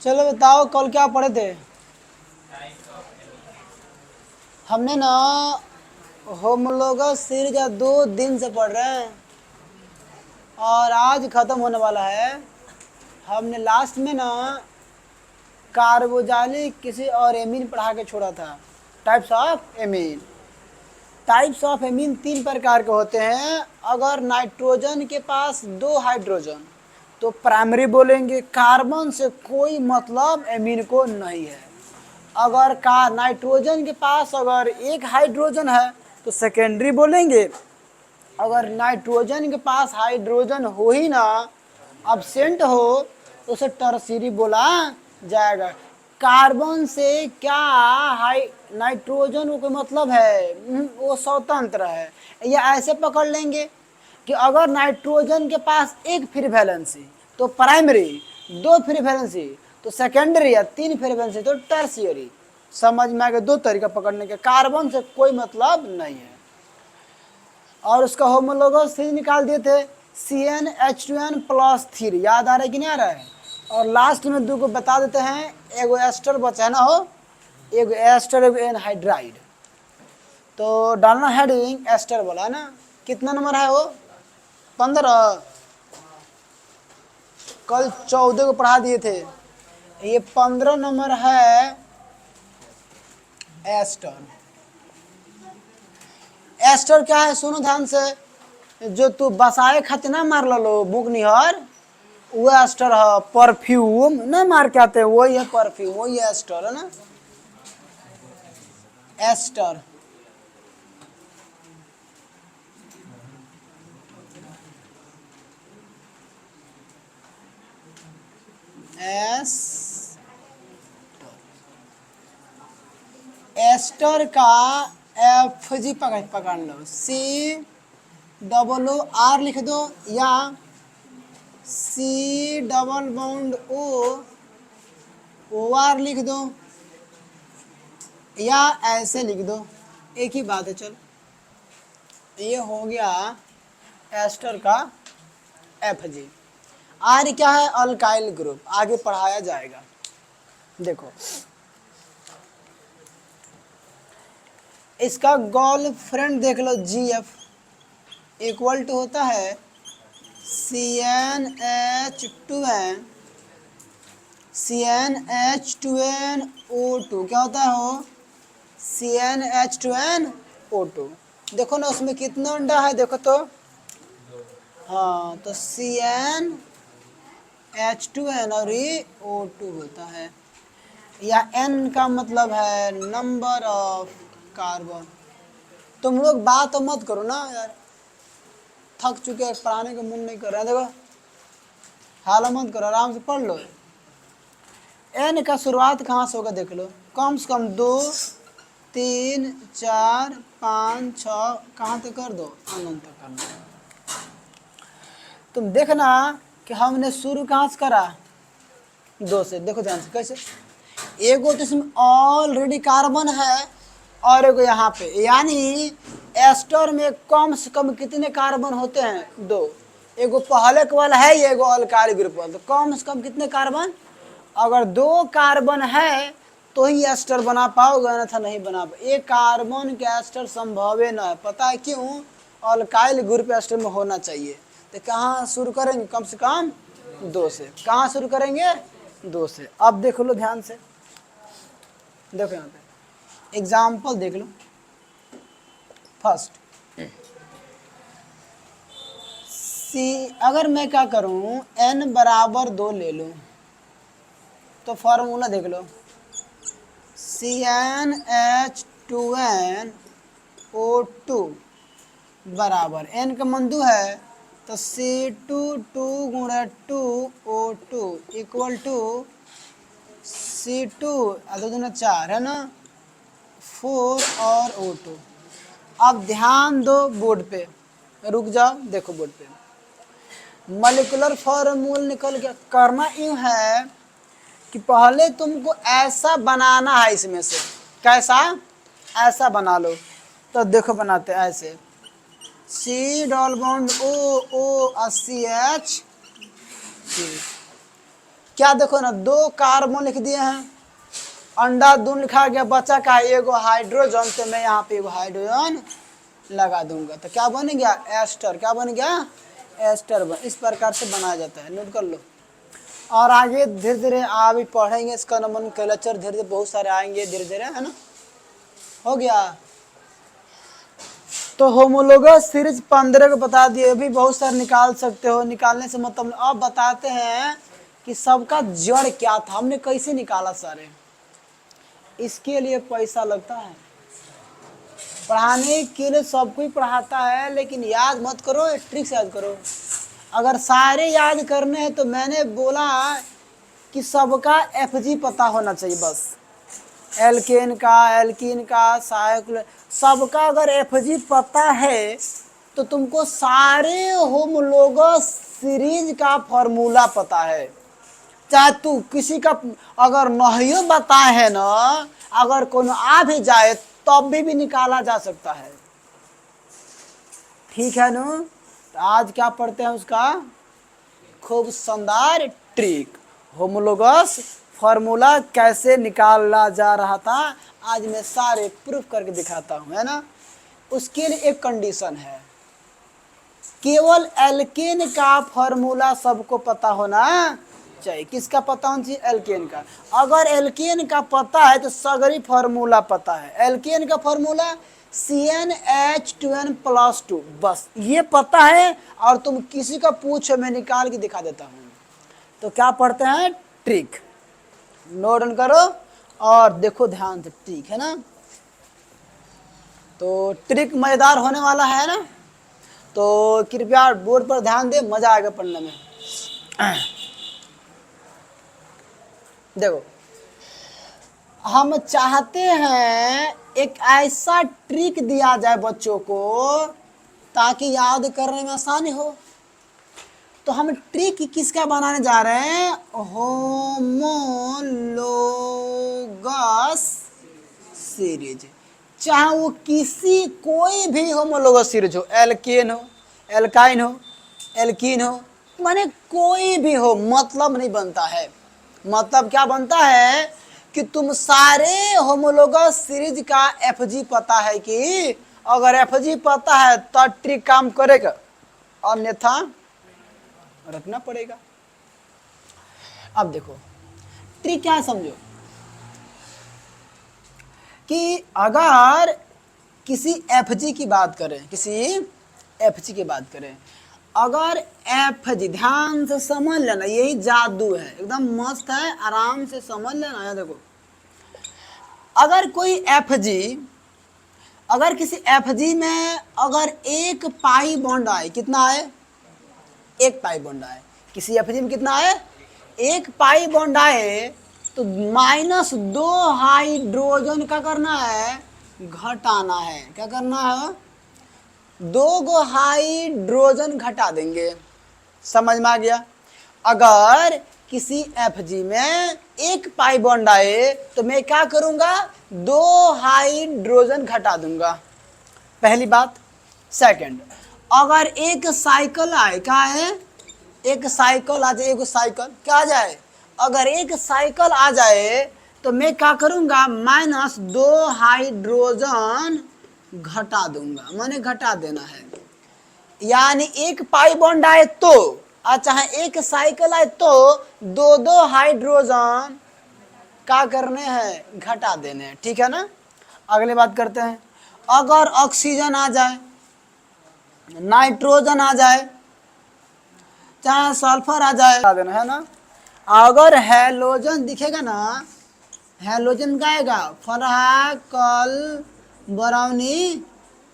चलो बताओ कल क्या पढ़े थे। हमने ना होमोलोगस सीरीज 2 दिन से पढ़ रहे हैं और आज ख़त्म होने वाला है। हमने लास्ट में ना कार्बोजाइलिक किसी और एमीन पढ़ा के छोड़ा था। Types of amine. Types of amine 3 प्रकार के होते हैं। अगर नाइट्रोजन के पास 2 हाइड्रोजन तो प्राइमरी बोलेंगे, कार्बन से कोई मतलब एमीन को नहीं है। अगर का नाइट्रोजन के पास अगर 1 हाइड्रोजन है तो सेकेंडरी बोलेंगे। अगर नाइट्रोजन के पास हाइड्रोजन हो ही ना, अब्सेंट हो, तो उसे टर्शियरी बोला जाएगा। कार्बन से क्या हाई नाइट्रोजन को मतलब है, वो स्वतंत्र है। या ऐसे पकड़ लेंगे कि अगर नाइट्रोजन के पास 1 फ्री वैलेंसी तो प्राइमरी, 2 फ्री वैलेंसी तो सेकेंडरी, या 3 फ्री वैलेंसी तो टर्शियरी। समझ में आ गया? 2 तरीका पकड़ने के। कार्बन से कोई मतलब नहीं है। और उसका होमोलोगस सीरीज निकाल दिए थे, CnH2n+3। याद आ रहा है कि नहीं आ रहा है? और लास्ट में 2 को बता देते हैं। एगो एस्टर बचा है ना, हो एगो एस्टर एगो एनहाइड्राइड। तो डालना हेडिंग एस्टर बोला है ना। कितना नंबर है वो? 15। कल 14 को पढ़ा दिए थे। ये 15 नंबर है एस्टर। एस्टर क्या है सुनो ध्यान से। जो तू बसाए खातिर ना मार लो बुक निहर, वो एस्टर है। परफ्यूम ना मार के आते हैं, वही है परफ्यूम, वही एस्टर है ना, एस्टर। एस्टर का FG पकड़ लो, COOR लिख दो, या C⋅O लिख दो, या ऐसे लिख दो, एक ही बात है। चल ये हो गया एस्टर का FG। आर क्या है? Alkyl group. आगे पढ़ाया जाएगा। देखो इसका गर्लफ्रेंड देख लो, GF इक्वल टू होता है CnH2n O2। क्या होता है हो? CnH2nO2। देखो ना उसमें कितना अंडा है, देखो तो। हाँ तो CnH2n और ये O2 होता है। या N का मतलब है नंबर ऑफ कार्बन। तुम लोग बात तो मत करो ना यार, थक चुके हैं, पढ़ाने का मन नहीं कर रहा है। देखो हाला मत करो, आराम से पढ़ लो। N का शुरुआत कहाँ से होगा देख लो। कम से कम 2 3 4 5 6 कहाँ तक कर दो, अनंत तक कर दो। तुम देखना कि हमने शुरू कहाँ से करा, 2 से। देखो ध्यान से कैसे। एगो तो इसमें ऑलरेडी कार्बन है और एगो यहाँ पे, यानी एस्टर में कम से कम कितने कार्बन होते हैं? 2। एगो पहले वाला है, ये एगो अल्काइल ग्रुप वाला। तो कम से कम कितने कार्बन? अगर 2 कार्बन है तो ही एस्टर बना पाओगे, अन्यथा नहीं बना पाओ। एक कार्बन के एस्टर संभव न है। पता है क्यों? अल्काइल ग्रुप एस्टर में होना चाहिए। तो कहाँ शुरू करेंगे? कम से कम 2 से। कहाँ शुरू करेंगे? 2 से। अब देख लो ध्यान से, देखो यहाँ पे एग्जाम्पल देख लो। फर्स्ट अगर मैं क्या करूँ, N बराबर 2 ले लूँ तो फॉर्मूला देख लो। CnH2nO2 बराबर N का मान 2 है तो C2 इक्वल टू C2 2 दूना 4 है ना, 4 और O2। अब ध्यान दो बोर्ड पे, रुक जाओ, देखो बोर्ड पे मॉलिक्यूलर फॉर्मूला निकल गया। करना यूँ है कि पहले तुमको ऐसा बनाना है इसमें से। कैसा? ऐसा बना लो। तो देखो बनाते हैं ऐसे, C double bond O O CH, क्या देखो ना, 2 कार्बन लिख दिए हैं, अंधाधुंध लिखा गया, बचा का एगो हाइड्रोजन, तो मैं यहाँ पे एगो हाइड्रोजन लगा दूंगा, तो क्या बन गया एस्टर, क्या बन गया एस्टर इस प्रकार से बनाया जाता है, नोट कर लो। और आगे धीरे धीरे आप भी पढ़ेंगे इसका नोमेनक्लेचर, धीरे धीरे बहुत सारे आएंगे धीरे धीरे, है ना। हो गया। तो होमोलोगस सीरीज 15 को बता दिए, अभी बहुत सारे निकाल सकते हो, निकालने से मतलब अब बताते हैं कि सबका जड़ क्या था, हमने कैसे निकाला सारे। इसके लिए पैसा लगता है, पढ़ाने के लिए सब कोई पढ़ाता है, लेकिन याद मत करो, ट्रिक से याद करो। अगर सारे याद करने हैं तो मैंने बोला कि सबका एफजी पता होना चाहिए बस, एल्केन का, एल्कीन का, सहायक, सबका अगर एफजी पता है तो तुमको सारे होमोलोगस सीरीज का फॉर्मूला पता है। चाहे तू किसी का अगर नहीं बताए है ना, अगर कोई आ भी जाए तब भी निकाला जा सकता है, ठीक है ना। तो आज क्या पढ़ते हैं उसका खूब शानदार ट्रिक, होमोलोगस फॉर्मूला कैसे निकाला जा रहा था, आज मैं सारे प्रूफ करके दिखाता हूं, है ना। उसके लिए एक कंडीशन है, केवल एल्केन का फॉर्मूला सबको पता होना चाहिए। किसका पता होना चाहिए, एल्केन का। अगर एल्केन का पता है तो सगरी फॉर्मूला पता है। एल्केन का फॉर्मूला CnH2n+2, बस ये पता है, और तुम किसी का पूछो मैं निकाल के दिखा देता हूं। तो क्या पढ़ते हैं ट्रिक, नोट डाउन करो और देखो ध्यान से, ट्रिक है ना। तो ट्रिक मजेदार होने वाला है ना, तो कृपया बोर्ड पर ध्यान दे, मजा आएगा पढ़ने में। देखो, हम चाहते हैं एक ऐसा ट्रिक दिया जाए बच्चों को ताकि याद करने में आसानी हो। तो हम ट्रिक किसका बनाने जा रहे हैं, होमोलोगस सीरीज, चाहे वो किसी कोई भी होमोलोगस सीरीज हो, एल्केन हो, एल्काइन हो, एल्कीन हो, माने कोई भी हो, मतलब नहीं बनता है। मतलब क्या बनता है कि तुम सारे होमोलोगस सीरीज का एफजी पता है, कि अगर एफजी पता है तो ट्रिक काम करेगा, अन्यथा रखना पड़ेगा। अब देखो ट्रिक क्या है समझो, कि अगर किसी एफजी की बात करें, किसी एफजी की बात करें, अगर एफजी, ध्यान से समझ लेना, यही जादू है, एकदम मस्त है, आराम से समझ लेना है। देखो, अगर कोई एफजी, अगर किसी एफजी में अगर एक पाई बॉन्ड आए, कितना आए, एक पाई बॉन्ड आए, किसी एफजी में कितना आए, एक पाई बॉन्ड आए, तो -2 हाइड्रोजन का करना है, घटाना है। क्या करना है, 2 गो हाइड्रोजन घटा देंगे। समझ में आ गया। अगर किसी एफजी में एक पाई बॉन्ड आए तो मैं क्या करूंगा, 2 हाइड्रोजन घटा दूंगा, पहली बात। सेकंड, अगर एक साइकिल आए, क्या है, एक साइकिल आ जाए, एक साइकिल क्या आ जाए, अगर एक साइकिल आ जाए तो मैं क्या करूंगा, -2 हाइड्रोजन घटा दूंगा, मैंने घटा देना है। यानी एक पाई बॉन्ड आए तो, चाहे एक साइकिल आए तो 2 हाइड्रोजन क्या करने हैं, घटा देने हैं, ठीक है ना। अगले बात करते हैं, अगर ऑक्सीजन आ जाए, नाइट्रोजन आ जाए, चाहे सल्फर आ जाए, घटा देना है ना। अगर हैलोजन दिखेगा ना, हैलोजन का आएगा, फरहा, कल, बरौनी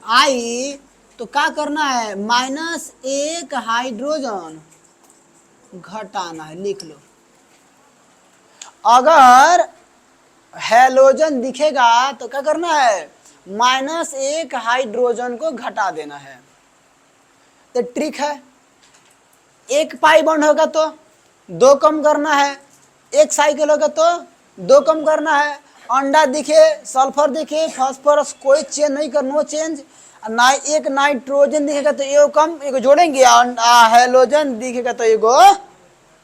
आई, तो क्या करना है, -1 हाइड्रोजन घटाना है, लिख लो। अगर हैलोजन दिखेगा तो क्या करना है, -1 हाइड्रोजन को घटा देना है। तो ट्रिक है, एक पाई बॉन्ड होगा तो 2 कम करना है, एक साइकिल होगा तो 2 कम करना है। अंडा दिखे, सल्फर दिखे, फास्फोरस, कोई चेंज नहीं कर, नो चेंज। ना एक नाइट्रोजन दिखेगा तो एक कम, एक जोड़ेंगे, हैलोजन दिखेगा तो एक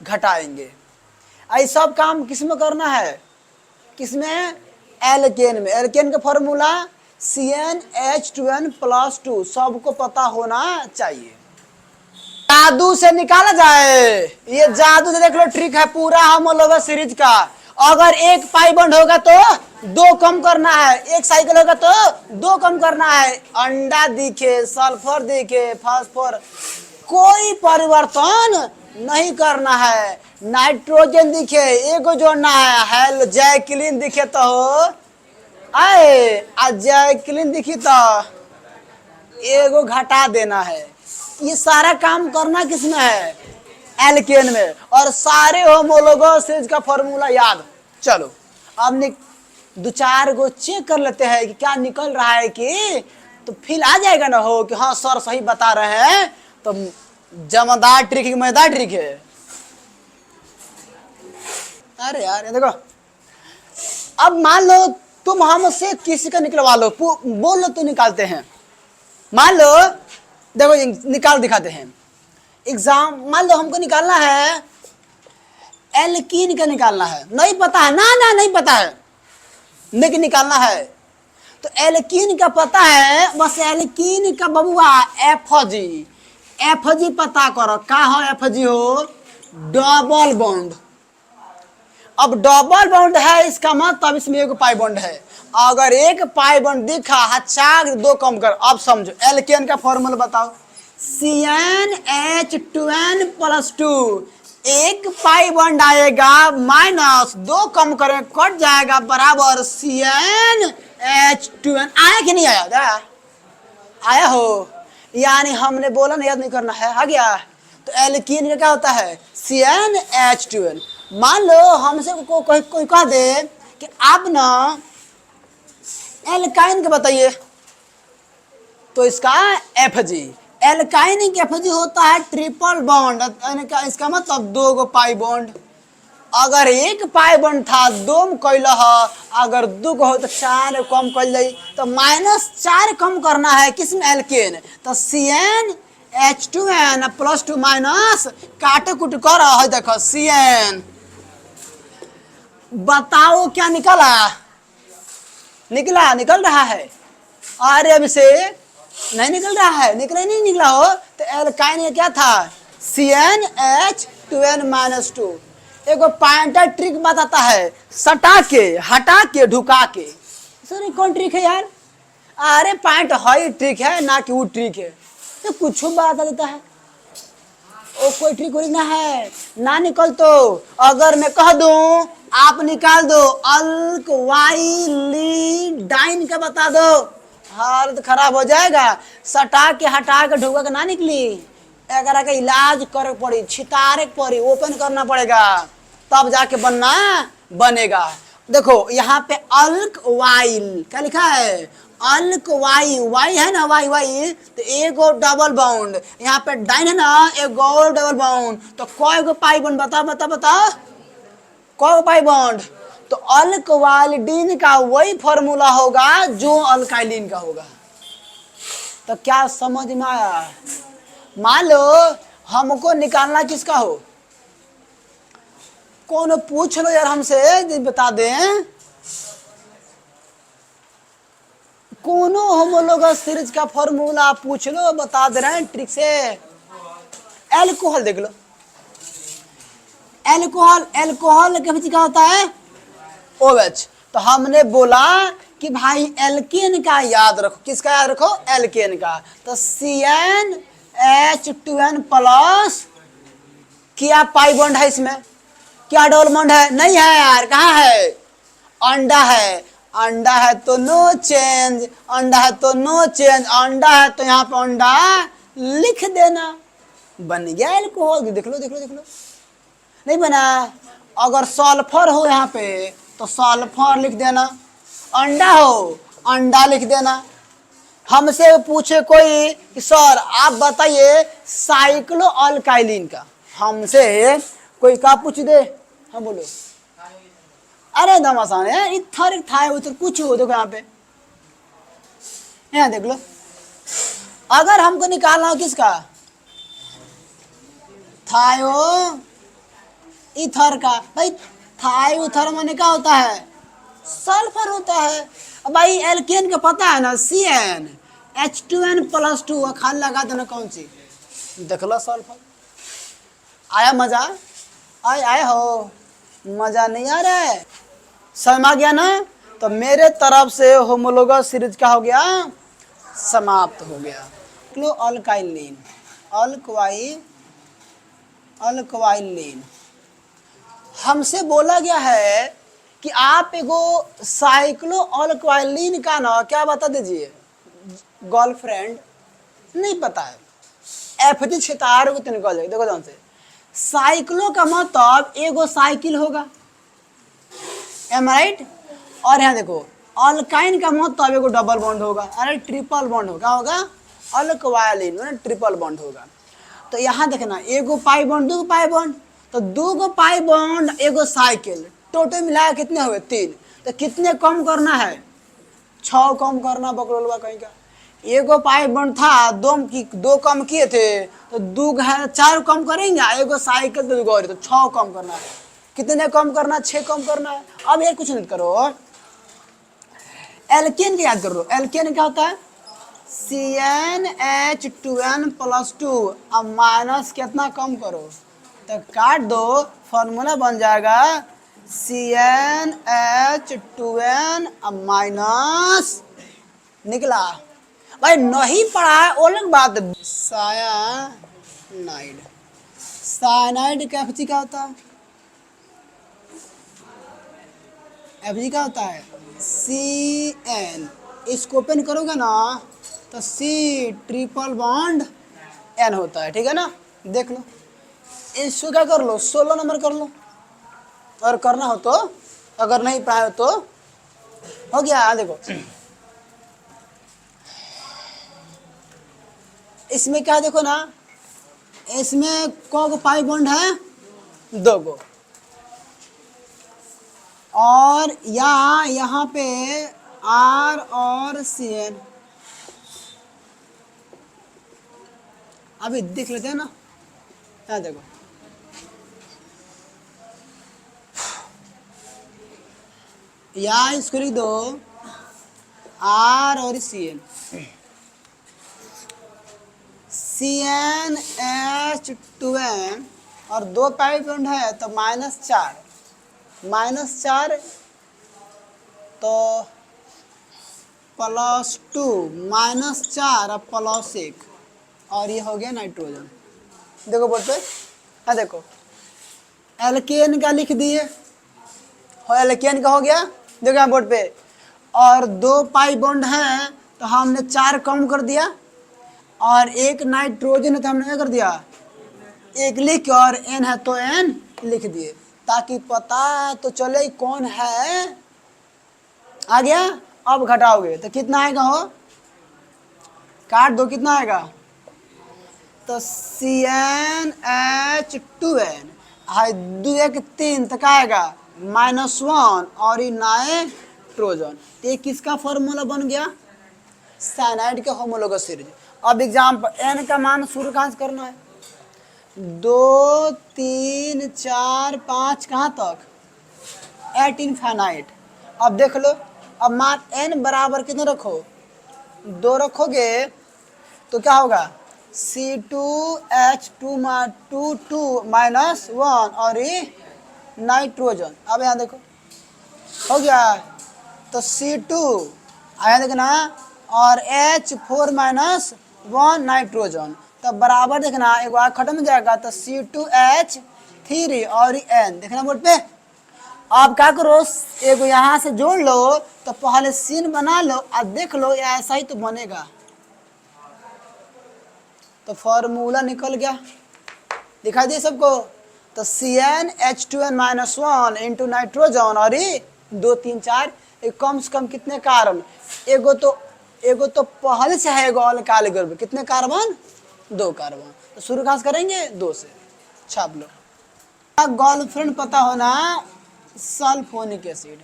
घटाएंगे। ये सब काम किस में करना है, किसमें, एल्केन में। एल्केन का फॉर्मूला CnH2n+2 सबको पता होना चाहिए। जादू से निकाला जाए, ये जादू से देख लो ट्रिक है पूरा होमोलोगस सीरीज का। अगर एक पाई बॉन्ड होगा तो 2 कम करना है, एक साइकिल होगा तो 2 कम करना है। अंडा दिखे, सल्फर दिखे, फास्फोर, कोई परिवर्तन नहीं करना है। नाइट्रोजन दिखे एगो जोड़ना है, हेलोजैक्लिन दिखे तो आए, जैक्लिन दिखी तो एगो घटा देना है। ये सारा काम करना किसमें है, एल्केन में। और सारे होमोलोगस सीरीज का फॉर्मूला याद। चलो अब 2-4 गो चेक कर लेते हैं कि क्या निकल रहा है, कि तो फील आ जाएगा ना हो कि हाँ सर सही बता रहे हैं। तो जमादार ट्रिक है, मजेदार ट्रिक है। अरे यार ये देखो, अब मान लो तुम हमसे किसी का निकलवा लो, बोल लो तो निकालते हैं। मान लो देखो निकाल दिखाते हैं। एग्जाम मान लो हमको निकालना है एल्कीन का, निकालना है, नहीं पता है ना नहीं पता है लेकिन निकालना है। तो एल्कीन का पता है, बस एल्कीन का बबुआ एफजी पता करो का हो। एफजी हो डबल बॉन्ड। अब डबल बॉन्ड है इसका मतलब इसमें एक पाई बॉन्ड है। अगर एक पाई बॉन्ड दिखा अच्छा 2 कम कर। अब समझो एल्केन का फॉर्मूला बताओ, CnH2n+2। एक पाई बॉन्ड आएगा माइनस 2 कम करें कट जाएगा बराबर CnH2n। आया कि नहीं आया, आया हो, यानी हमने बोला ना याद नहीं करना है, आ गया। तो एल्कीन का क्या होता है, CnH2n। मान लो हमसे कोई कह दे कि आप ना एल्काइन का बताइए, तो इसका एफजी। एल्काइन का एफजी होता है ट्रिपल बॉन्ड, इसका मतलब 2 गो पाई बॉन्ड। अगर एक पाई बॉन्ड था 2 में कैल, अगर 2 गो हो तो 4 कम कैल जाई। तो -4 कम करना है किसमें, एल्केन। तो CnH2n+2 माइनस काटे कुट कर है, देखो Cn। बताओ क्या निकल रहा है। अरे अब से नहीं निकल रहा है, नहीं निकला हो। तो एल्काइन ये क्या था, CnH2n-2। एगो पॉइंटर ट्रिक बताता है, सटा के हटा के ढुका के। सर कौन ट्रिक है यार, अरे पॉइंट है ट्रिक है ना कि वो ट्रिक है, तो कुछ बता देता है। ओ कोई ट्रिक हो ना है ना निकल। तो अगर मैं कह दूं आप निकाल दो अल्कवाइलिडाइन का बता दो, हालत खराब हो जाएगा। सटा के हटा के ढुका के ना निकली, अगर का इलाज करे पड़ी, छितारे पड़ी, ओपन करना पड़ेगा, तब जाके बनेगा। देखो यहाँ पे अल्कवाइल क्या लिखा है, वाई है ना, वाई तो एगो डबल बाउंड, यहाँ पे डाइन है ना एगो डबल बाउंड। तो कई गो पाई बॉन्ड बता कई पाई बॉन्ड। तो अल्कवाइलिडीन का वही फॉर्मूला होगा जो अल्काइलिन का होगा। तो क्या समझ में आया। मान लो हमको निकालना किसका हो, कौन पूछ लो यार हमसे बता दें। कोनो होमोलोगस सीरीज का फॉर्मूला पूछ लो, बता दे रहे हैं ट्रिक से। एल्कोहल देख लो, एल्कोहल क्या होता है, OH। तो हमने बोला कि भाई एल्केन का याद रखो, किसका याद रखो, एल्केन का। तो CnH2n+, क्या पाई बॉन्ड है इसमें, क्या डबल बॉन्ड है, नहीं है यार, कहाँ है, अंडा है। अंडा है तो नो चेंज, अंडा है तो नो चेंज, अंडा है तो यहाँ पे अंडा लिख देना, बन गया एल्कोहल। देख लो नहीं बना। अगर सल्फर हो यहाँ पे तो सल्फर लिख देना, अंडा हो अंडा लिख देना। हमसे पूछे कोई कि सर आप बताइए साइक्लो अल्काइलिन का, हमसे कोई का पूछ दे, हम बोलो अरे दम आसान है, इधर था उधर कुछ हो। देखो यहाँ देख लो, अगर हमको निकालना हो किसका, थायो ईथर का भाई, थाइओथर माने क्या होता है, सल्फर होता है। अब भाई एल्केन का पता है ना, CnH2n+2 खाली लगा देना कौन सी, देख लो सल्फर। आया मजा, आए हो, मजा नहीं आ रहा है, समझ आ गया ना। तो मेरे तरफ से होमोलोगस सीरीज क्या हो गया, समाप्त हो गया। क्लो अल्काइलिन, अल्कवाइलिन हमसे बोला गया है कि आप एगो साइक्लो अल्कवाइलिन का ना क्या बता दीजिए, गर्लफ्रेंड नहीं पता है, एफजी क्षेत्र को तो निकल जाएगा। देखो ध्यान से, साइक्लो का मतलब एगो साइकिल होगा, एम राइट। और यहाँ देखो अल्काइन का मतलब एगो डबल बॉन्ड होगा, अरे ट्रिपल बॉन्ड होगा, होगा अल्कवाइलिन में ट्रिपल बॉन्ड होगा। तो यहाँ देखना एगो पाई बॉन्ड, दो पाई बॉन्ड, तो दो गो पाई बॉन्ड एगो साइकिल, टोटल मिलाया कितने हुए 3। तो कितने कम करना है, 6 कम करना बकरोलवा कहीं का। एगो पाई बॉन्ड था, दो कम किए थे, तो 4 कम करेंगे, एगो साइकिल तो दो, तो 6 कम करना है। कितने कम करना, 6 कम करना है। अब ये कुछ नहीं करो, एल्केन की याद कर लो। एल्केन क्या होता है, CnH2n+2। अब माइनस कितना कम करो, तो काट दो, फॉर्मूला बन जाएगा CnH2n माइनस, निकला। भाई नहीं पढ़ा है वो अलग बात है। सायानाइड, सायानाइड का एफजी क्या होता है, एफजी क्या होता है, Cn। इसको ओपन करोगे ना तो C ट्रिपल बॉन्ड N होता है, ठीक है ना। देख लो, इसको क्या कर लो, 16 नंबर कर लो, और करना हो तो, अगर नहीं पाए तो हो गया। देखो इसमें क्या देखो ना, इसमें को पाई बॉन्ड है, 2 गो, और यहाँ पे R और Cn। अभी देख लेते हैं ना, यहाँ देखो यहाँ इसको लिख दो R और Cn, CnH2n और 2 पाई बॉन्ड है तो -4, -4 तो +2, -4 और +1, और ये हो गया नाइट्रोजन। देखो बोर्ड पे, हाँ देखो एल्केन का लिख दिए, हो एल्केन का हो गया, देखो यहाँ बोर्ड पे। और 2 पाई बॉन्ड है तो हमने 4 कम कर दिया, और एक नाइट्रोजन है तो हमने क्या कर दिया, 1 लिख के, और N है तो N लिख दिए, ताकि पता तो चले कौन है। आ गया। अब घटाओगे तो कितना आएगा, हो काट दो, कितना आएगा, तो CnH2n है 2 1 3 तक आएगा, -1, और ये नाइट्रोजन। तो ये किसका फॉर्मूला बन गया, साइनाइड के होमोलोगस सीरीज। अब एग्जाम्पल, N का मान शुरू कहाँ से करना है, 2 3 4 5 कहाँ तक, 8 इनफाइनाइट। अब देख लो, अब मान N बराबर कितने रखो, 2 रखोगे तो क्या होगा, C2H2 -1 और ये नाइट्रोजन। अब यहाँ देखो हो गया, तो C2 आया देखना, और H4 -1 नाइट्रोजन, तब बराबर देखना, एक बार खत्म हो जाएगा, तो C2H3 और N देखना बोर्ड पे। अब क्या करो, एक यहाँ से जोड़ लो, तो पहले सीन बना लो, और देख लो ऐसा ही तो बनेगा। तो फॉर्मूला निकल गया, दिखाई दिए सबको। तो CnH2n-1 इंटू नाइट्रोजन, और ये 2 3 4, कम से कम कितने कार्बन, एगो तो पहले से है एगो अल्काइल ग्रुप, कितने कार्बन, 2 कार्बन। तो शुरू खास करेंगे 2 से, छाप लो। गर्लफ्रेंड पता होना, सल्फोनिक एसिड,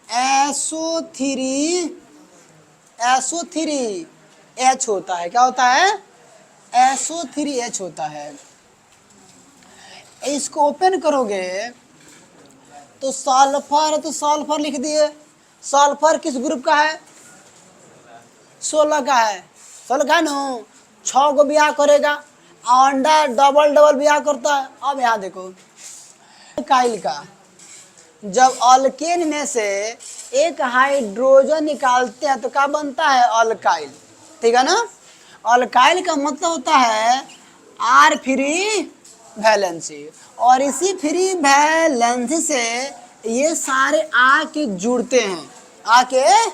SO3H होता है, क्या होता है, SO3H होता है। इसको ओपन करोगे तो सल्फर है, तो सल्फर लिख दिए। सल्फर किस ग्रुप का है? 16 का है। 16 का है ना, 6 को ब्याह करेगा। अंडा डबल डबल ब्याह करता है। अब यहाँ देखो अल्काइल का, जब अल्केन में से एक हाइड्रोजन निकालते हैं तो क्या बनता है? अल्काइल। ठीक है ना। अल्काइल का मतलब होता है आर फ्री वैलेंसी, और इसी फ्री वैलेंसी से ये सारे आके जुड़ते हैं, आके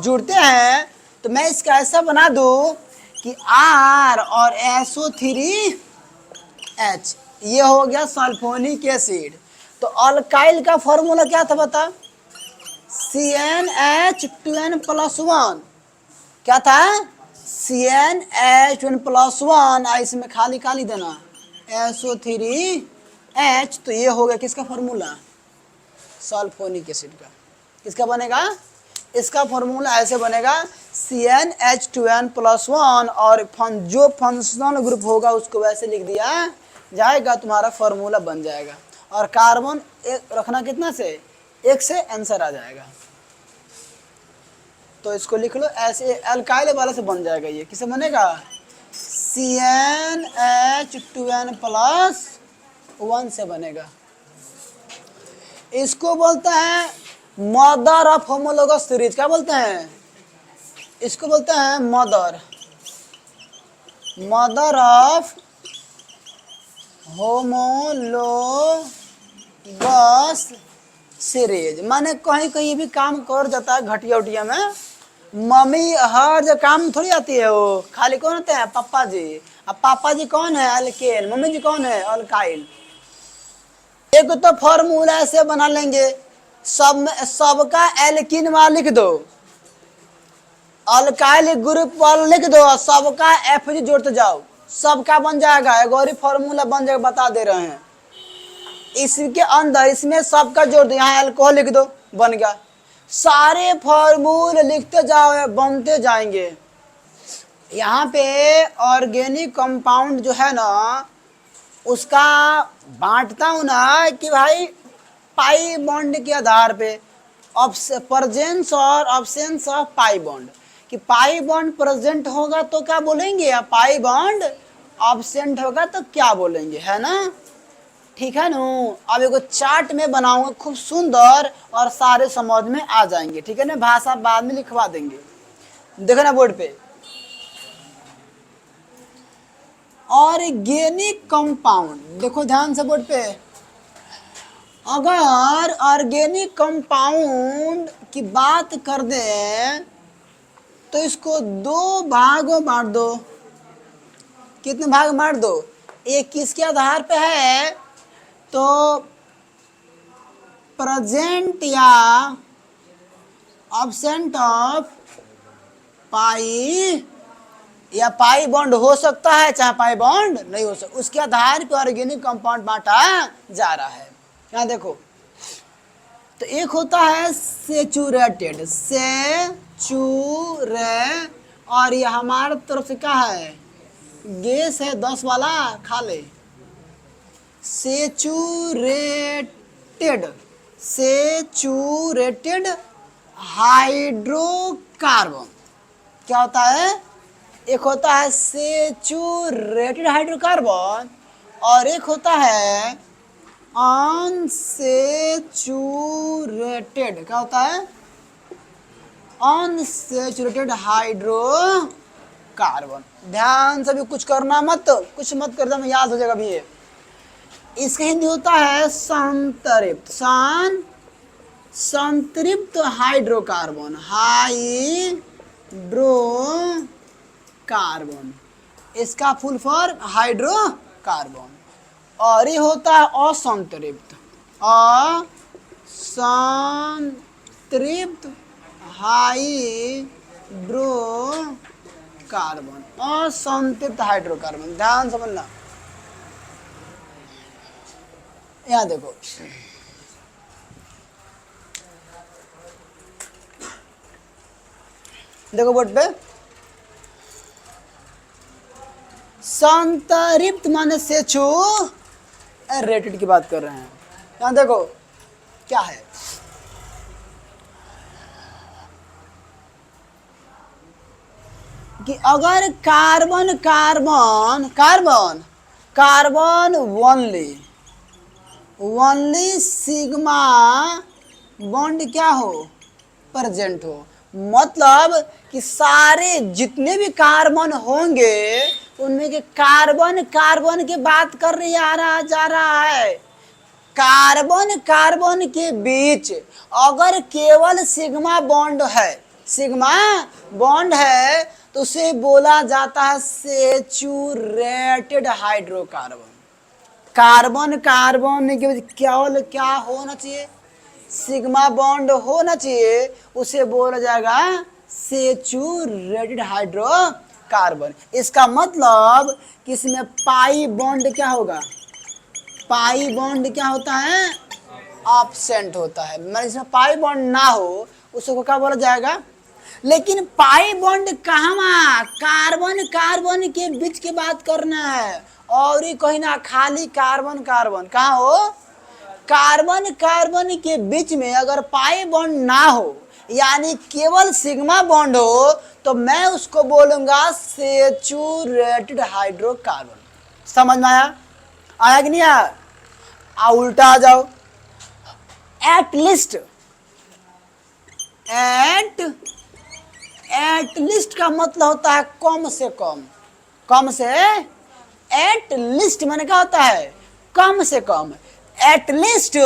जुड़ते हैं। तो मैं इसका ऐसा बना दूं कि आर और SO3H, ये हो गया सल्फोनिक एसिड। तो अल्काइल का फॉर्मूला क्या था बता? CnH2n+1। क्या था? CnH2n+1, इसमें खाली खाली देना SO3H। तो ये हो गया किसका फॉर्मूला? सल्फोनिक एसिड का। किसका बनेगा? इसका फॉर्मूला ऐसे बनेगा CnH2n+1, और जो फंक्शनल ग्रुप होगा उसको वैसे लिख दिया जाएगा, तुम्हारा फॉर्मूला बन जाएगा। और कार्बन एक रखना कितना से? 1 से आंसर आ जाएगा। तो इसको लिख लो ऐसे, अल्काइल वाला से बन जाएगा। ये किसे बनेगा? CnH2n+1 से बनेगा। इसको बोलते हैं मदर ऑफ होमोलोगस सीरीज। क्या बोलते हैं? इसको बोलते हैं मदर ऑफ होमोलोगस सीरीज। माने कहीं कहीं भी काम कर जाता है घटिया उटिया में, मम्मी हर जो काम थोड़ी आती है, वो खाली कौन होते हैं? पापा जी। अब पापा जी कौन है? अल्केन। मम्मी जी कौन है? अल्काइल। एक तो फॉर्मूला ऐसे बना लेंगे, सबका एल्किन वाला लिख दो, अल्काइल ग्रुप वाला लिख दो, सबका FG जोड़ते जाओ, सबका बन जाएगा। एक और फॉर्मूला बन जाएगा, बता दे रहे हैं। इसके अंदर इसमें सबका जोड़ दो, यहाँ अल्कोहल लिख दो, बन गया। सारे फॉर्मूले लिखते जाओ, बनते जाएंगे। यहाँ पे ऑर्गेनिक कंपाउंड जो है ना, उसका बांटता हूं ना कि भाई पाई बॉन्ड के आधार पे, प्रेजेंस और अब्सेंस ऑफ पाई बॉन्ड। कि पाई बॉन्ड प्रेजेंट होगा तो क्या बोलेंगे, या पाई बॉन्ड अब्सेंट होगा तो क्या बोलेंगे, है ना। ठीक है ना। अब एगो चार्ट में बनाऊंगा खूब सुंदर, और सारे समझ में आ जाएंगे। ठीक है ना। भाषा बाद में लिखवा देंगे, देखो ना बोर्ड पे। ऑर्गेनिक कंपाउंड, देखो ध्यान से बोर्ड पे। अगर ऑर्गेनिक कंपाउंड की बात कर दें तो इसको 2 भागों में बांट दो। कितने भाग में बांट दो? एक किसके आधार पे है? तो प्रेजेंट या अब्सेंट ऑफ पाई, या पाई बॉन्ड हो सकता है, चाहे पाई बॉन्ड नहीं हो सकता, उसके आधार पर ऑर्गेनिक कंपाउंड बांटा जा रहा है। यहाँ देखो, तो एक होता है सेचुरेटेड, और ये हमारे तरफ से क्या है? गैस है 10 वाला, खा ले। Saturated hydrocarbon. क्या होता है? एक होता है सेचुरेटेड हाइड्रोकार्बन, और एक होता है अनसेचुरेटेड। क्या होता है? Unsaturated hydrocarbon. ध्यान से भी कुछ करना मत, कुछ मत कर दो, याद हो जाएगा भी ये। इसका हिंदी होता है संतृप्त, संतृप्त हाइड्रोकार्बन, हाइड्रोकार्बन। इसका फुल फॉर्म हाइड्रोकार्बन। और ये होता है असंतृप्त, असंतृप्त हाइड्रोकार्बन, असंतृप्त हाइड्रोकार्बन। ध्यान समझना। यहाँ देखो, देखो बोर्ड पे, संतृप्त माने सेचुरेटेड, रेटेड की बात कर रहे हैं। यहाँ देखो क्या है, कि अगर carbon carbon carbon carbon only sigma bond क्या हो, प्रेजेंट हो, मतलब कि सारे जितने भी कार्बन होंगे उनमें के कार्बन कार्बन की बात कर रही आ रहा जा रहा है। कार्बन कार्बन के बीच अगर केवल सिग्मा बॉन्ड है, सिग्मा बॉन्ड है, तो उसे बोला जाता है सेचुरेटेड हाइड्रोकार्बन। कार्बन कार्बन के बीच केवल क्या होना चाहिए, सिग्मा बॉन्ड होना चाहिए, उसे बोला जाएगा सेचुरेटेड हाइड्रोकार्बन। इसका मतलब कि इसमें पाई बॉन्ड क्या होगा, पाई बॉन्ड क्या होता है, एब्सेंट होता है। मतलब इसमें पाई बॉन्ड ना हो उसको क्या बोला जाएगा। लेकिन पाई बॉन्ड कहाँ, कार्बन कार्बन के बीच की बात करना है, और ही कहीं ना खाली कार्बन कार्बन कहाँ हो, कार्बन कार्बन के बीच में अगर पाई बॉन्ड ना हो यानी केवल सिग्मा बॉन्ड हो तो मैं उसको बोलूंगा सेचुरेटेड हाइड्रोकार्बन। समझ में आया, आया कि नहीं आया। उल्टा आ जाओ, एटलीस्ट, एटलीस्ट का मतलब होता है कम से कम, कम से, एटलीस्ट माने क्या होता है, कम से कम, at least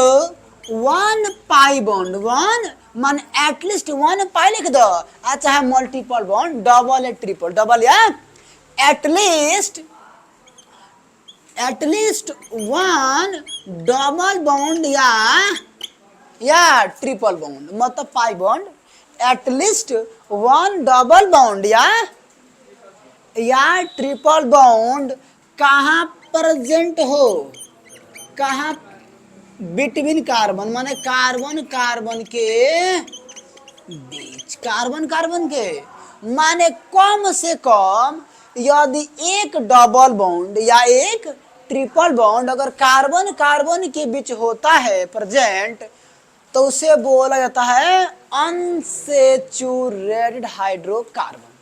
one pi bond, one मान एटलीस्ट वन पाई लिख दो, अच्छा है मल्टीपल बॉन्ड, डबल या ट्रिपल, डबल या at least, at least one double bond या ट्रिपल बॉन्ड, मतलब pi bond, at least one double bond या ट्रिपल बॉन्ड कहाँ प्रेजेंट हो, कहाँ, बिटवीन कार्बन माने कार्बन कार्बन के बीच, कार्बन कार्बन के माने कम से कम यदि एक डबल बॉन्ड या एक ट्रिपल बॉन्ड अगर कार्बन कार्बन के बीच होता है प्रेजेंट, तो उसे बोला जाता है अनसेचुरेटेड हाइड्रोकार्बन।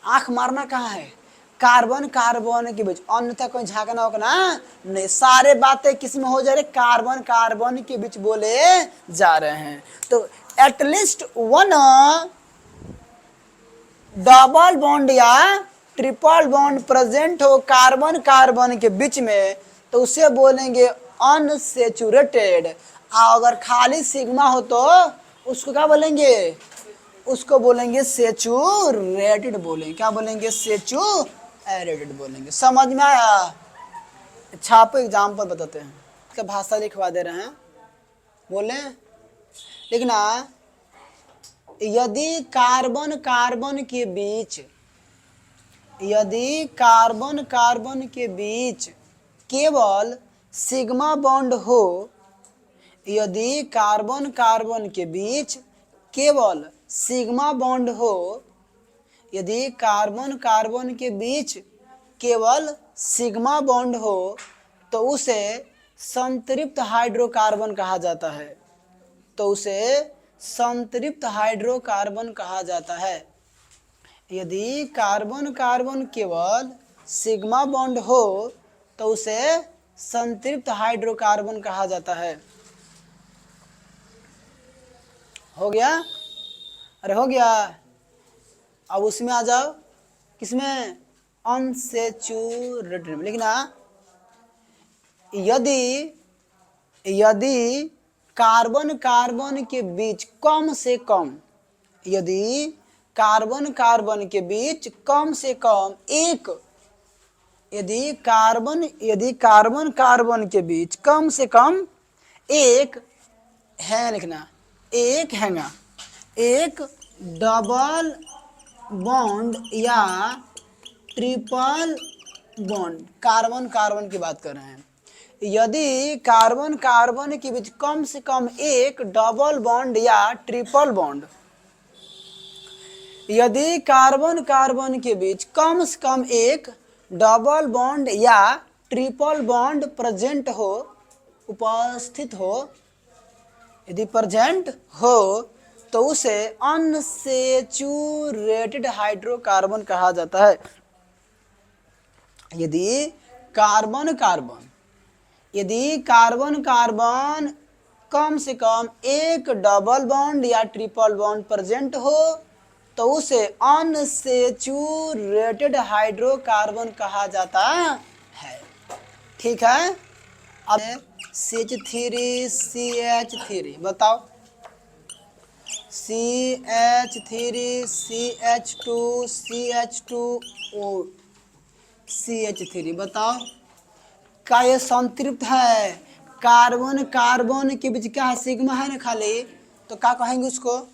आंख मारना कहाँ है, कार्बन कार्बन के बीच, अन्यथा कोई झांकना होगा ना नहीं, सारे बातें किस में हो जा रहे, कार्बन कार्बन के बीच बोले जा रहे हैं। तो एटलीस्ट वन डबल बॉन्ड या ट्रिपल बॉन्ड प्रेजेंट हो कार्बन कार्बन के बीच में तो उसे बोलेंगे अनसेचुरेटेड। अगर खाली सिग्मा हो तो उसको क्या बोलेंगे, उसको बोलेंगे सेचुरेटेड बोलेंगे, क्या बोलेंगे, सेचुरेटेड बोलेंगे। समझ में आया। छापो एग्जाम्पल बताते हैं, इसका भाषा लिखवा दे रहे हैं, बोले लिखना, यदि कार्बन कार्बन के बीच, यदि कार्बन कार्बन के बीच केवल सिग्मा बॉन्ड हो, यदि कार्बन कार्बन के बीच केवल सिग्मा बॉन्ड हो, यदि कार्बन कार्बन के बीच केवल सिग्मा बॉन्ड हो तो उसे संतृप्त हाइड्रोकार्बन कहा जाता है, तो उसे संतृप्त हाइड्रोकार्बन कहा जाता है। यदि कार्बन कार्बन केवल सिग्मा बॉन्ड हो तो उसे संतृप्त हाइड्रोकार्बन कहा जाता है। हो गया, अरे हो गया। अब उसमें आ जाओ, किसमें, अनसेचुरेटेड में लिखना, यदि यदि कार्बन कार्बन के बीच कम से कम, यदि कार्बन कार्बन के बीच कम से कम एक, यदि कार्बन कार्बन के बीच कम से कम एक है, लिखना एक हैगा, एक डबल बॉन्ड या ट्रिपल बॉन्ड, कार्बन कार्बन की बात कर रहे हैं, यदि कार्बन कार्बन के बीच कम से कम एक डबल बॉन्ड या ट्रिपल बॉन्ड, यदि कार्बन कार्बन के बीच कम से कम एक डबल बॉन्ड या ट्रिपल बॉन्ड प्रेजेंट हो, उपस्थित हो, यदि प्रेजेंट हो तो उसे अनसैचुरेटेड हाइड्रोकार्बन कहा जाता है। यदि कार्बन कार्बन यदि कार्बन कार्बन कम से कम एक डबल बॉन्ड या ट्रिपल बॉन्ड प्रेजेंट हो तो उसे अनसैचुरेटेड हाइड्रोकार्बन कहा जाता है। ठीक है। अब CH3CH3 बताओ, CH3CH2CH2O CH3 बताओ, क्या ये संतृप्त है? कार्बन कार्बन के बीच क्या है? सिग्मा है ना खाली, तो क्या कहेंगे उसको?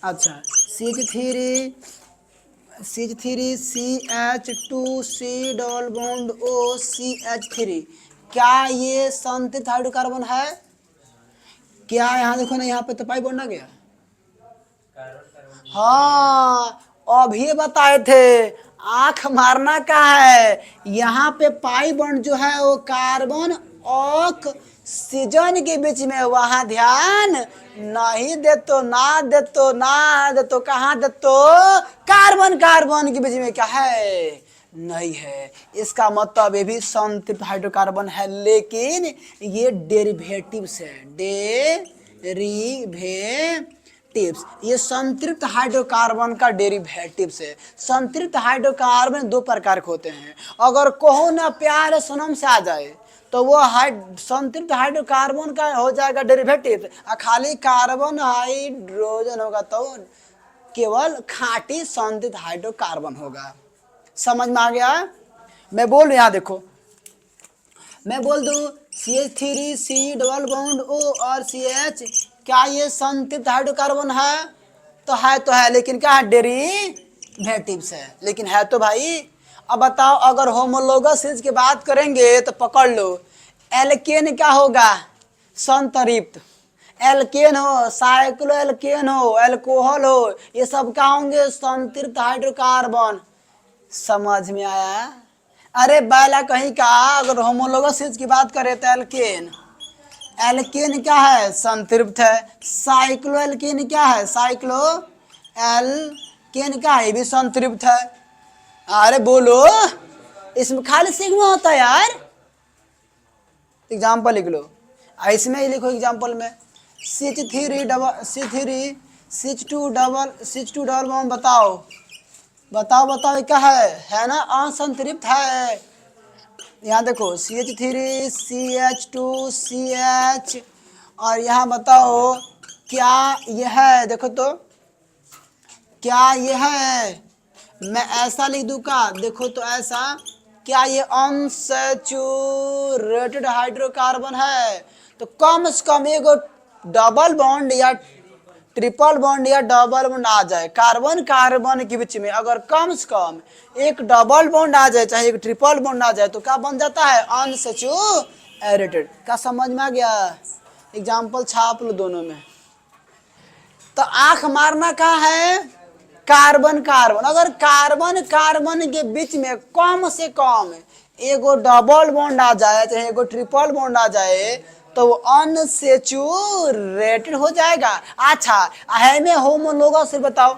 अच्छा, CH3CH2C double bond O CH3, क्या ये संतृप्त हाइड्रोकार्बन है? क्या यहाँ देखो ना, यहाँ पे तो पाई बॉन्ड आ गया। हाँ, अभी बताए थे, आंख मारना का है। यहाँ पे पाई बॉन्ड जो है वो कार्बन ऑक्सीजन के बीच में, वहां ध्यान नहीं देतो, ना देतो, कहाँ देतो? कार्बन कार्बन के बीच में क्या है? नहीं है। इसका मतलब ये भी संतृप्त हाइड्रोकार्बन है, लेकिन ये डेरिवेटिव्स है, डेरिवेटिव्स। ये संतृप्त हाइड्रोकार्बन का डेरिवेटिव्स है। संतृप्त हाइड्रोकार्बन दो प्रकार के होते हैं। अगर कहो ना प्यार सनम से आ जाए तो वो संतृप्त हाइड्रोकार्बन का हो जाएगा डेरिवेटिव, और खाली कार्बन हाइड्रोजन होगा तो केवल खाटी संतृप्त हाइड्रोकार्बन होगा। समझ में आ गया? मैं बोल रहा, यहाँ देखो, मैं बोल दूं CH3C डबल बॉन्ड O और CH, क्या ये संतृप्त हाइड्रोकार्बन है? तो है, लेकिन क्या है? डेरिवेटिव्स है, लेकिन है तो भाई। अब बताओ, अगर होमोलोगस सीरीज की बात करेंगे तो पकड़ लो, एल्केन क्या होगा? संतृप्त। एल्केन हो, साइक्लो एल्केन हो, एल्कोहल हो, ये सब क्या होंगे? संतृप्त हाइड्रोकार्बन। समझ में आया? अरे बैला कहीं का, अगर होमोलोगस सीरीज की बात करें तो एल्केन, एल्केन क्या है? संतृप्त है। साइक्लो एल्केन क्या है? साइक्लो एल्केन क्या है? ये भी संतृप्त है। अरे बोलो, इसमें खाली सिग्मा होता है यार। एग्जाम्पल लिख लो, इसमें ही लिखो एग्जाम्पल में, CH2 डबल बॉन्ड बताओ क्या है ना? असंतृप्त है। यहाँ देखो CH3CH2CH, और यहाँ बताओ क्या यह है? देखो तो, क्या यह है? मैं ऐसा लिख दूं का? देखो तो ऐसा, क्या ये अनसैचुरेटेड हाइड्रोकार्बन है? तो कम से कम एक डबल बॉन्ड या ट्रिपल बॉन्ड या डबल बॉन्ड आ जाए कार्बन कार्बन के बीच में, अगर कम से कम एक डबल बॉन्ड आ जाए, चाहे एक ट्रिपल बॉन्ड आ जाए, तो क्या बन जाता है? अनसैचुरेटेड। क्या समझ में आ गया? एग्जाम्पल छाप लो दोनों में। तो आंख मारना क्या है? कार्बन कार्बन, अगर कार्बन कार्बन के बीच में कम से कम एगो डबल बॉन्ड आ जाए, चाहे एगो ट्रिपल बॉन्ड आ जाए, तो वो अनसैचुरेटेड हो जाएगा। अच्छा, है में होमोलोगस से बताओ,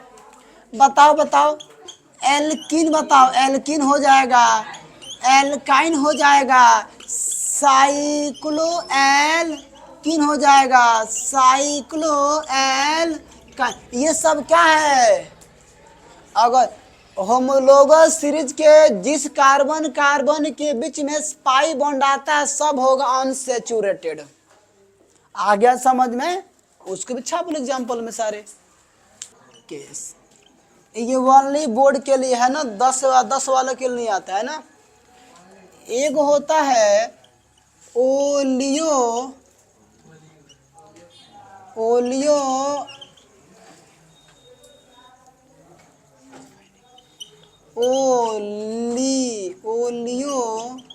एल्कीन बताओ, एल्कीन हो जाएगा, एल्काइन हो जाएगा, साइक्लो एल्कीन हो जाएगा, साइक्लो एल्काइन। ये सब क्या है? अगर होमोलोगस सीरीज के जिस कार्बन कार्बन के बीच में पाई बॉन्ड आता है, सब होगा अनसैचुरेटेड। आ गया समझ में? उसको भी छाप लो एग्जाम्पल में सारे केस। ये ओनली बोर्ड के लिए है ना, 10 वालों के लिए नहीं आता है ना। एक होता है ओलियो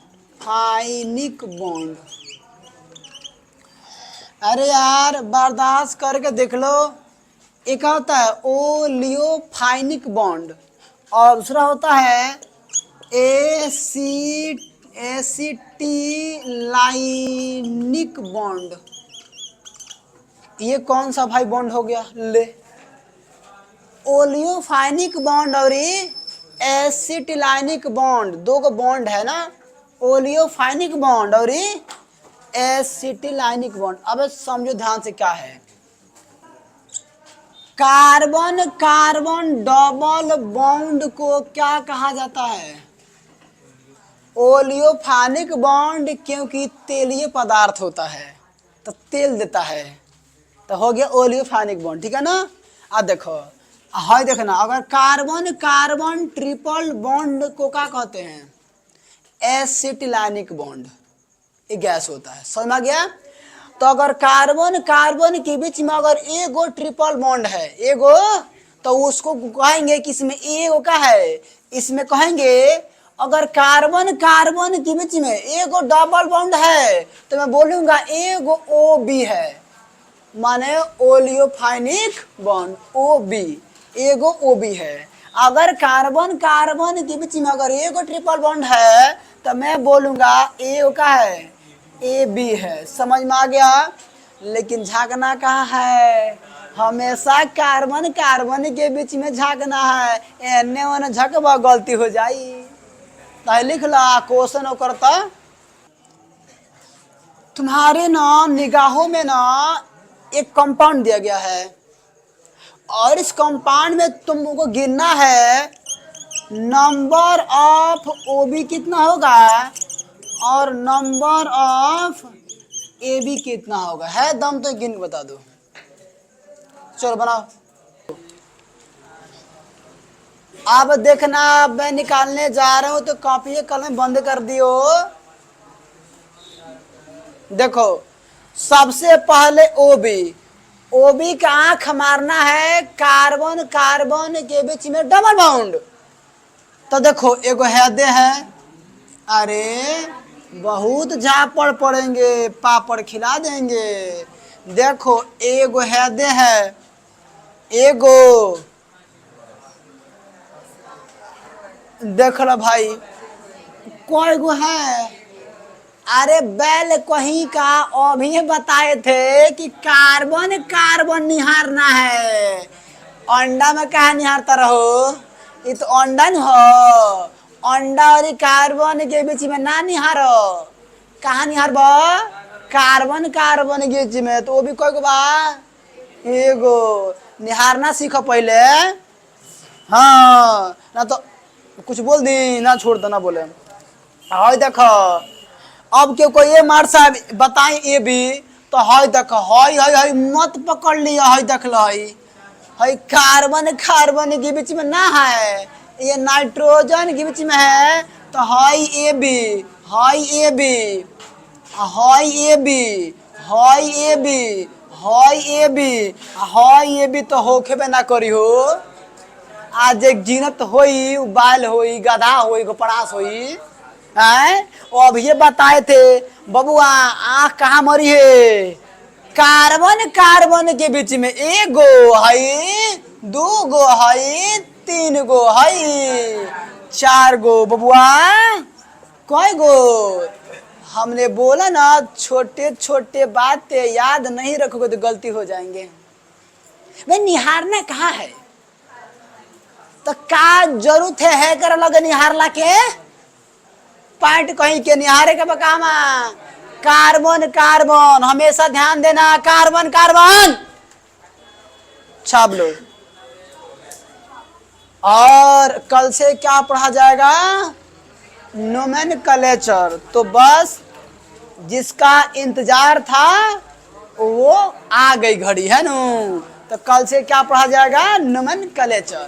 ओलियोफाइनिक बॉन्ड। अरे यार बर्दाश्त करके देख लो। एक होता है ओलियोफाइनिक बॉन्ड, और दूसरा होता है एसिटिलाइनिक बॉन्ड, ये कौन सा भाई बॉन्ड हो गया? ले, ओलियोफाइनिक बॉन्ड और एसिटिलाइनिक बॉन्ड, दो गो बॉन्ड है ना, ओलियोफाइनिक बॉन्ड और एसिटिलाइनिक बॉन्ड। अब समझो ध्यान से क्या है। कार्बन कार्बन डबल बॉन्ड को क्या कहा जाता है? ओलियोफाइनिक बॉन्ड, क्योंकि तेलीय पदार्थ होता है तो तेल देता है, तो हो गया ओलियोफाइनिक बॉन्ड, ठीक है ना। अब देखो, हाय देखना, अगर कार्बन कार्बन ट्रिपल बॉन्ड को क्या कहते हैं? एसिटिलाइनिक बॉन्ड, ये गैस होता है, समझ में गया। तो अगर कार्बन कार्बन के बीच में अगर एगो ट्रिपल बॉन्ड है, एगो, तो उसको कहेंगे कि इसमें एगो का है, इसमें कहेंगे अगर कार्बन कार्बन के बीच में एगो डबल बॉन्ड है तो मैं बोलूंगा एगो ओ बी है, माने ओलियोफाइनिक बॉन्ड, ओ बी, एगो ओ बी है। अगर कार्बन कार्बन के बीच में अगर एगो ट्रिपल बॉन्ड है तो मैं बोलूंगा एगो का है, ए बी है, समझ में आ गया। लेकिन झांकना कहाँ है? हमेशा कार्बन कार्बन के बीच में झांकना है, एने ओने झकबा गलती हो जाई। तो लिख ला क्वेश्चन करता, तुम्हारे ना निगाहों में ना एक कंपाउंड दिया गया है और इस कंपाउंड में तुमको गिनना है नंबर ऑफ ओबी कितना होगा और नंबर ऑफ ए बी कितना होगा। है दम तो गिन बता दो, चलो बनाओ। अब देखना, मैं निकालने जा रहा हूं तो कॉपी कलम बंद कर दियो। देखो, सबसे पहले ओबी, ओबी का आंख मारना है कार्बन कार्बन के बीच में डबल बॉन्ड। तो देखो एगो हैदे है, अरे बहुत झापड़ पड़ेंगे, पापड़ खिला देंगे। देखो एगो हैदे है, एगो, देख लो भाई कोई गो है। अरे बैल कहीं का अभी बताए थे कि कार्बन कार्बन निहारना है, अंडा में कहा निहारता रहो, ये तो अंडा न हो, अंडा और कार्बन के बीच में ना निहारो, कहा निहारबो? कार्बन कार्बन के बीच में। तो वो भी कोई गो बा, एगो, निहारना सीखो पहले, हाँ ना तो कुछ बोल दी ना, छोड़ दो ना बोले। हाय देखो, अब क्यों कोई ये मार साहब बताए ए बी, तो हाय देखो, हाय हाय हाय मत पकड़ लिया, हाय देख लो, हाय कार्बन कार्बन के बीच में ना है, ये नाइट्रोजन के बीच में है, तो हाय ए बी, हाय ए बी, हाय ए बी, हाय ए बी, हाय ए बी, हाय ए बी, तो होखे ना करी हो। आज एक जीनत होई, बाल होई, गधा होई, गोपरास होई है। अब ये बताए थे बबुआ आँख कहाँ मरी है? कार्बन कार्बन के बीच में एगो है, दो गो है, तीन गो है, चार गो बबुआ, कई गो? हमने बोला ना छोटे छोटे बातें याद नहीं रखोगे तो गलती हो जाएंगे। भाई निहारना कहाँ है? तो का जरूरत है कर लगे निहारला के? पार्ट कहीं के निहारे के बकामा, कार्बन कार्बन, हमेशा ध्यान देना, कार्बन कार्बन छाप लो। और कल से क्या पढ़ा जाएगा? नोमेनक्लेचर। तो बस जिसका इंतजार था वो आ गई घड़ी, है ना। तो कल से क्या पढ़ा जाएगा? नोमेनक्लेचर।